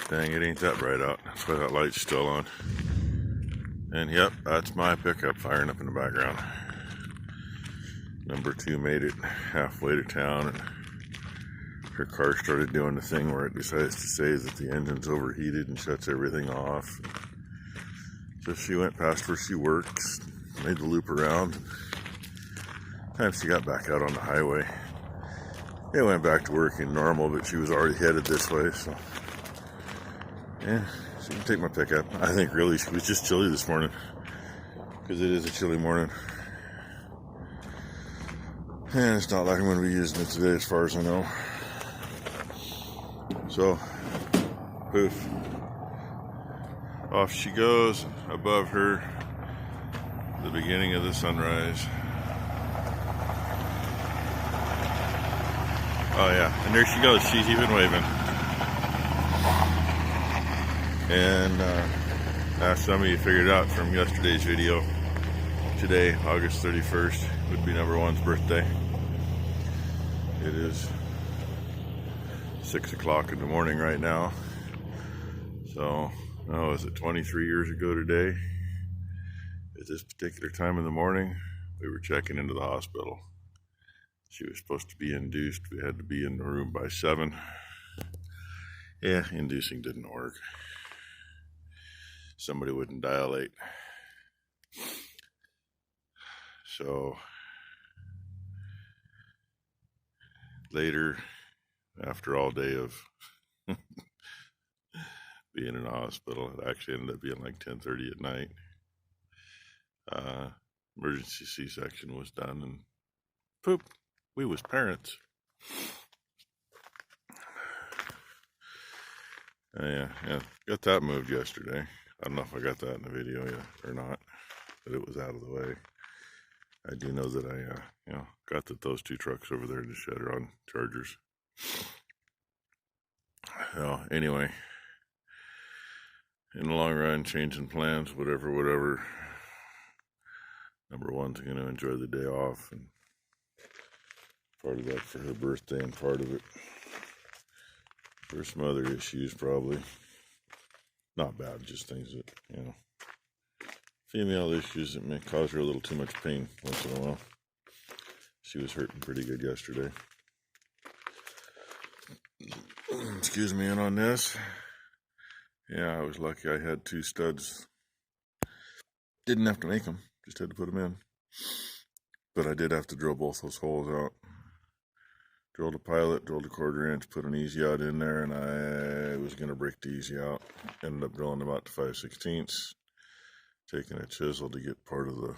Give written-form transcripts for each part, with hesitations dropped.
Dang, it ain't that bright out. That's why that light's still on. And yep, that's my pickup firing up in the background. Number 2 made it halfway to town, and her car started doing the thing where it decides to say that the engine's overheated and shuts everything off. So she went past where she works, made the loop around. Time she got back out on the highway, it went back to working normal, but she was already headed this way, so yeah, she can take my pickup. I think really she was just chilly this morning, because it is a chilly morning. And it's not like I'm going to be using it today as far as I know. So, poof. Off she goes, above her, the beginning of the sunrise. Oh yeah, and there she goes, she's even waving. And as some of you figured out from yesterday's video, today, August 31st, would be number 1's birthday. It is 6 o'clock in the morning right now. So, is it 23 years ago today? At this particular time in the morning, we were checking into the hospital. She was supposed to be induced. We had to be in the room by 7. Yeah, inducing didn't work. Somebody wouldn't dilate. So later, after all day of being in the hospital, it actually ended up being like 10:30 at night. Emergency C-section was done, and poop, we was parents. Yeah, got that moved yesterday. I don't know if I got that in the video yet or not, but it was out of the way. I do know that I, got those 2 trucks over there in the shed are on chargers. So anyway, in the long run, changing plans, whatever. Number 1's going to enjoy the day off, and part of that for her birthday, and part of it for some other issues, probably. Not bad, just things that, female issues that may cause her a little too much pain once in a while. She was hurting pretty good yesterday. Excuse me, and on this, yeah, I was lucky I had 2 studs. Didn't have to make them, just had to put them in. But I did have to drill both those holes out. Drilled a pilot, drilled a 1/4 inch, put an easy out in there, and I was going to break the easy out. Ended up drilling them out to 5/16, taking a chisel to get part of the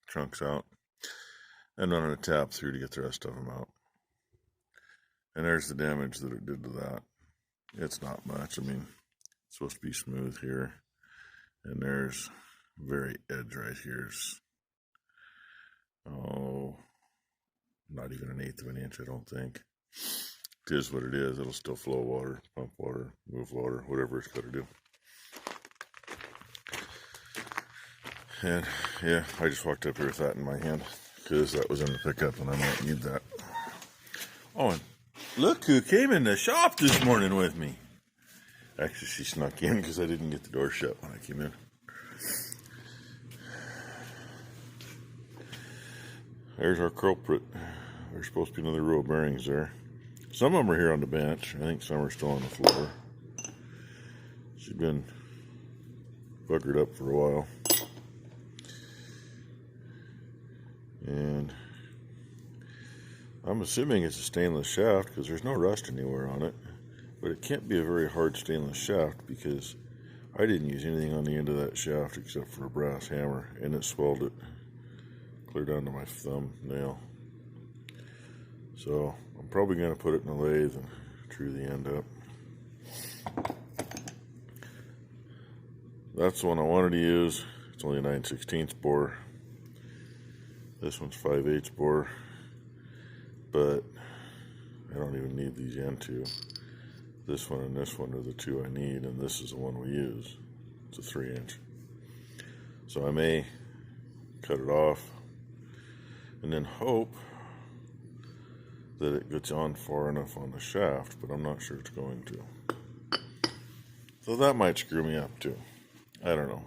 trunks out, and running a tap through to get the rest of them out. And there's the damage that it did to that. It's not much. I mean, it's supposed to be smooth here, and there's very edge right here. Not even 1/8 of an inch, I don't think. It is what it is. It'll still flow water, pump water, move water, whatever it's got to do. And yeah, I just walked up here with that in my hand because that was in the pickup and I might need that. Oh, and look who came in the shop this morning with me. Actually, she snuck in because I didn't get the door shut when I came in. There's our culprit. There's supposed to be another row of bearings there. Some of them are here on the bench. I think some are still on the floor. She's been buggered up for a while. And I'm assuming it's a stainless shaft because there's no rust anywhere on it. But it can't be a very hard stainless shaft because I didn't use anything on the end of that shaft except for a brass hammer, and it swelled it clear down to my thumbnail. So I'm probably going to put it in the lathe and true the end up. That's the one I wanted to use. It's only a 9/16 bore. This one's 5/8 bore, but I don't even need these end 2. This one and this one are the 2 I need, and this is the one we use. It's a 3 inch. So I may cut it off and then hope that it gets on far enough on the shaft, but I'm not sure it's going to. So that might screw me up too. I don't know.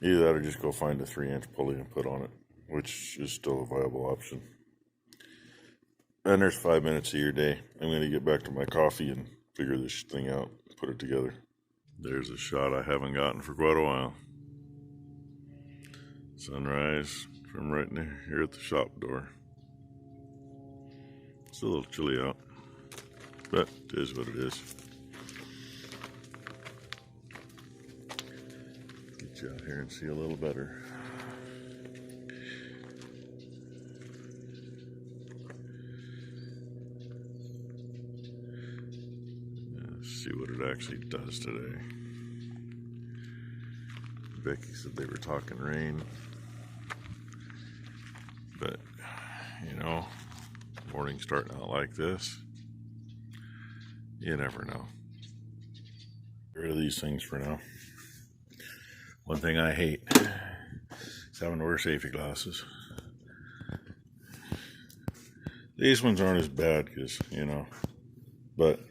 Either that or just go find a 3-inch pulley and put on it, which is still a viable option. And there's 5 minutes of your day. I'm going to get back to my coffee and figure this thing out, put it together. There's a shot I haven't gotten for quite a while. Sunrise from right here at the shop door. It's a little chilly out, but it is what it is. Get you out here and see a little better. Let's see what it actually does today. Becky said they were talking rain, but you know, morning starting out like this, you never know. Get rid of these things for now. One thing I hate is having to wear safety glasses. These ones aren't as bad because, you know, but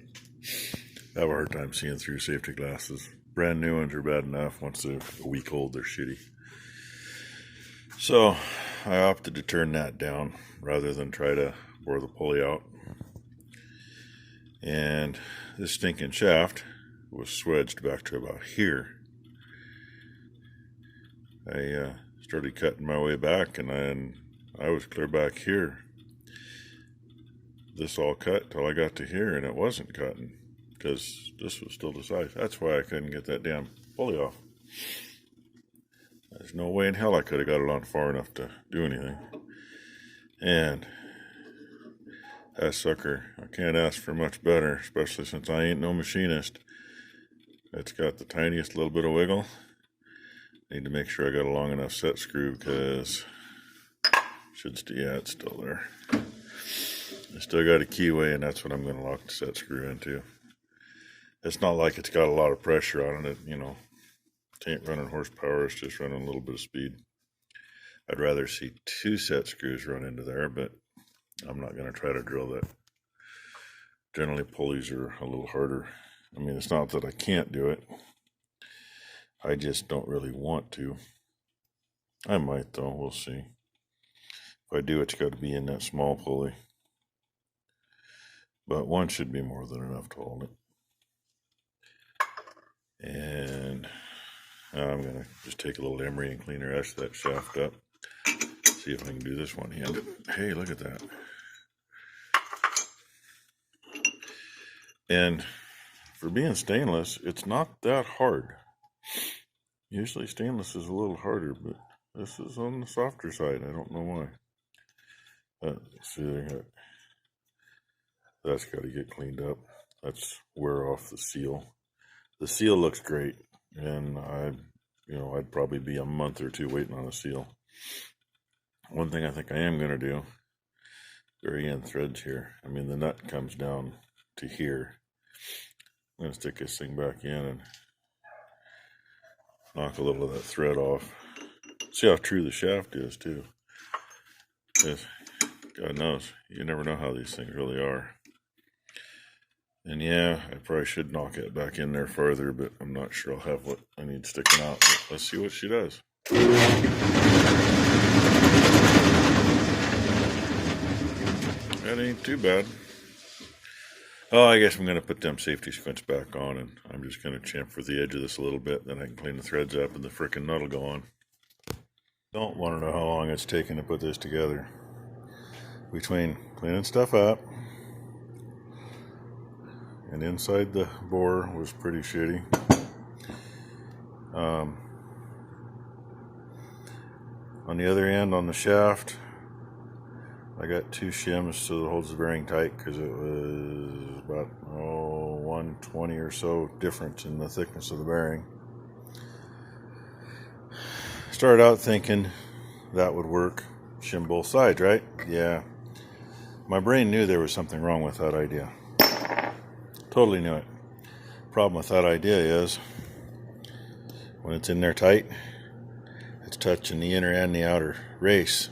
I have a hard time seeing through safety glasses. Brand new ones are bad enough. Once they're a week old, they're shitty. So I opted to turn that down rather than try to bore the pulley out. And this stinking shaft was swedged back to about here. I started cutting my way back, and then I was clear back here. This all cut till I got to here, and it wasn't cutting because this was still the size. That's why I couldn't get that damn pulley off. There's no way in hell I could have got it on far enough to do anything. And that sucker, I can't ask for much better, especially since I ain't no machinist. It's got the tiniest little bit of wiggle. Need to make sure I got a long enough set screw because yeah, it's still there. I still got a keyway, and that's what I'm going to lock the set screw into. It's not like it's got a lot of pressure on it, you know. It ain't running horsepower, it's just running a little bit of speed. I'd rather see 2 set screws run into there, but I'm not going to try to drill that. Generally, pulleys are a little harder. I mean, it's not that I can't do it. I just don't really want to. I might, though. We'll see. If I do, it's got to be in that small pulley. But one should be more than enough to hold it. And I'm going to just take a little emery and clean the rest of that shaft up. See if I can do this one-handed. Hey, look at that. And for being stainless, it's not that hard. Usually stainless is a little harder, but this is on the softer side. I don't know why. See, that's got to get cleaned up. That's wear off the seal. The seal looks great, and I'd probably be a month or 2 waiting on a seal. One thing I think I am going to do, very end threads here. I mean, the nut comes down to here. I'm going to stick this thing back in and knock a little of that thread off. See how true the shaft is, too. Because God knows, you never know how these things really are. And yeah, I probably should knock it back in there further, but I'm not sure I'll have what I need sticking out. But let's see what she does. That ain't too bad. Oh, I guess I'm going to put them safety squints back on, and I'm just going to chamfer the edge of this a little bit, then I can clean the threads up and the frickin' nut will go on. Don't want to know how long it's taken to put this together. Between cleaning stuff up, and inside the bore was pretty shitty. On the other end, on the shaft, I got 2 shims so it holds the bearing tight because it was about 120 or so difference in the thickness of the bearing. Started out thinking that would work. Shim both sides, right? Yeah. My brain knew there was something wrong with that idea. Totally knew it. Problem with that idea is when it's in there tight, it's touching the inner and the outer race.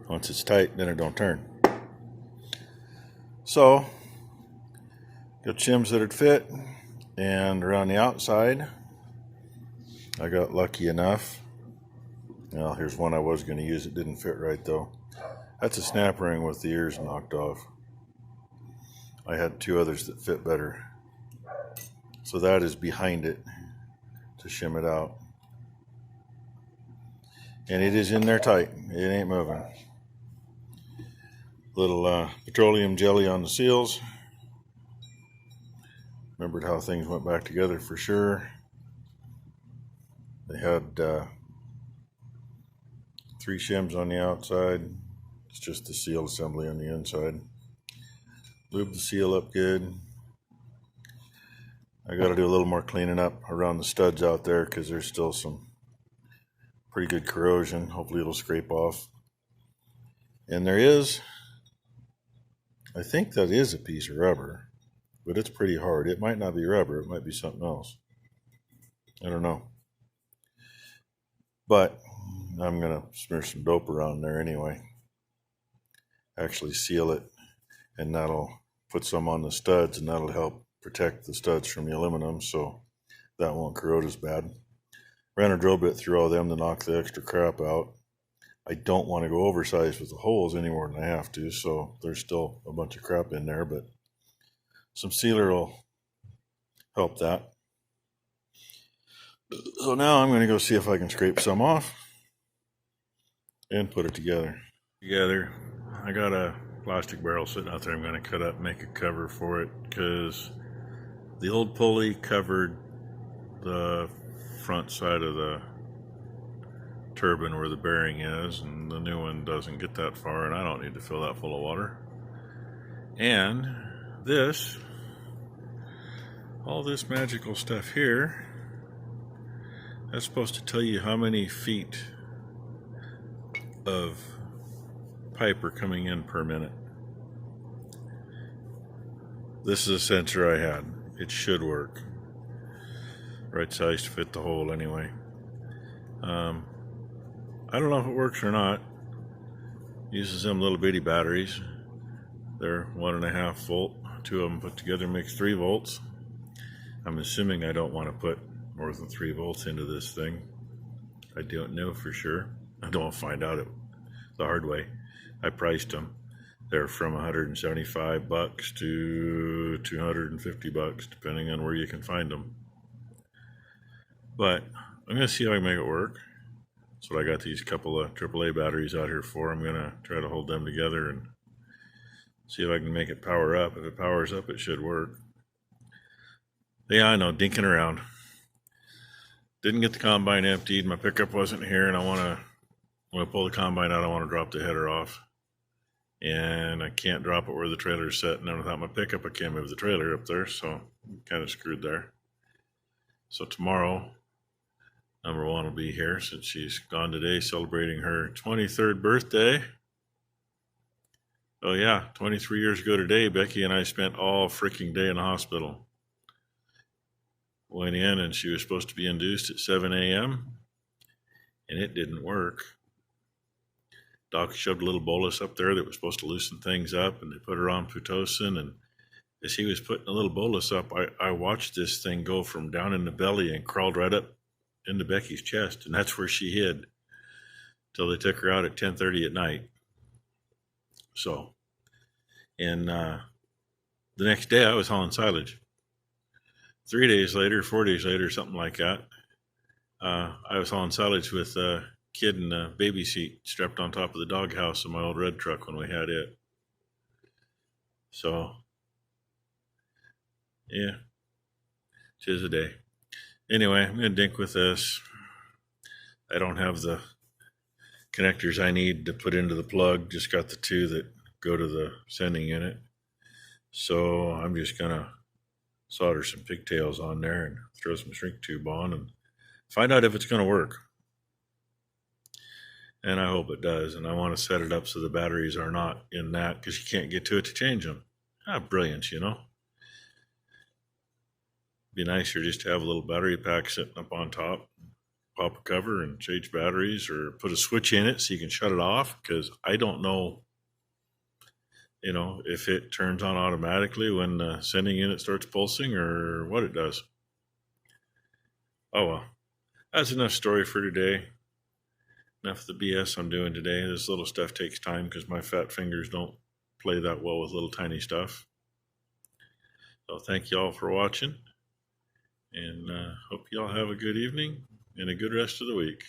Once it's tight, then it don't turn. So, got shims that'd fit, And around the outside, I got lucky enough. Well, here's one I was going to use. It didn't fit right though. That's a snap ring with the ears knocked off. I had two others that fit better. So that is behind it to shim it out. And it is in there tight. It ain't moving. Little petroleum jelly on the seals. Remembered how things went back together for sure. They had 3 shims on the outside. It's just the seal assembly on the inside. Lube the seal up good. I got to do a little more cleaning up around the studs out there because there's still some pretty good corrosion. Hopefully it'll scrape off. And there is, I think that is a piece of rubber, but it's pretty hard. It might not be rubber. It might be something else. I don't know. But I'm going to smear some dope around there anyway. Actually seal it, and that'll put some on the studs, and that'll help protect the studs from the aluminum so that won't corrode as bad. Ran a drill bit through all them to knock the extra crap out. I don't want to go oversized with the holes any more than I have to, so there's still a bunch of crap in there, but some sealer will help that. So now I'm going to go see if I can scrape some off and put it together. I got a plastic barrel sitting out there. I'm going to cut up, make a cover for it, because the old pulley covered the front side of the turbine where the bearing is, and the new one doesn't get that far, and I don't need to fill that full of water. And this, all this magical stuff here, that's supposed to tell you how many feet of pipe are coming in per minute. This is a sensor I had. It should work. Right size to fit the hole anyway. I don't know if it works or not. Uses them little bitty batteries. They're 1.5 volt. 2 of them put together makes 3 volts. I'm assuming I don't want to put more than 3 volts into this thing. I don't know for sure. I don't find out it the hard way. I priced them. They're from $175 to $250, depending on where you can find them. But I'm going to see how I can make it work. That's what I got these couple of AAA batteries out here for. I'm going to try to hold them together and see if I can make it power up. If it powers up, it should work. Yeah, I know, dinking around. Didn't get the combine emptied. My pickup wasn't here, and when I pull the combine out, I want to drop the header off. And I can't drop it where the trailer's set. And then without my pickup, I can't move the trailer up there, so I'm kind of screwed there. So tomorrow, number 1 will be here since she's gone today, celebrating her 23rd birthday. Oh yeah, 23 years ago today, Becky and I spent all freaking day in the hospital. Went in and she was supposed to be induced at 7 a.m. and it didn't work. Doc shoved a little bolus up there that was supposed to loosen things up, and they put her on Pitocin, and as he was putting a little bolus up, I watched this thing go from down in the belly and crawled right up into Becky's chest, and that's where she hid till they took her out at 10:30 at night. So, and the next day I was hauling silage. 3 days later, 4 days later, something like that, I was hauling silage with a kid in a baby seat strapped on top of the doghouse of my old red truck when we had it. So, yeah, 'tis a day. Anyway, I'm going to dink with this. I don't have the connectors I need to put into the plug. Just got the 2 that go to the sending unit. So I'm just going to solder some pigtails on there and throw some shrink tube on and find out if it's going to work. And I hope it does. And I want to set it up so the batteries are not in that, because you can't get to it to change them. Brilliant, you know. Be nicer just to have a little battery pack sitting up on top. Pop a cover and change batteries, or put a switch in it so you can shut it off, because I don't know if it turns on automatically when the sending unit starts pulsing or what it does. Oh well, that's enough story for today. Enough of the BS I'm doing today. This little stuff takes time because my fat fingers don't play that well with little tiny stuff. So thank you all for watching, and hope you all have a good evening and a good rest of the week.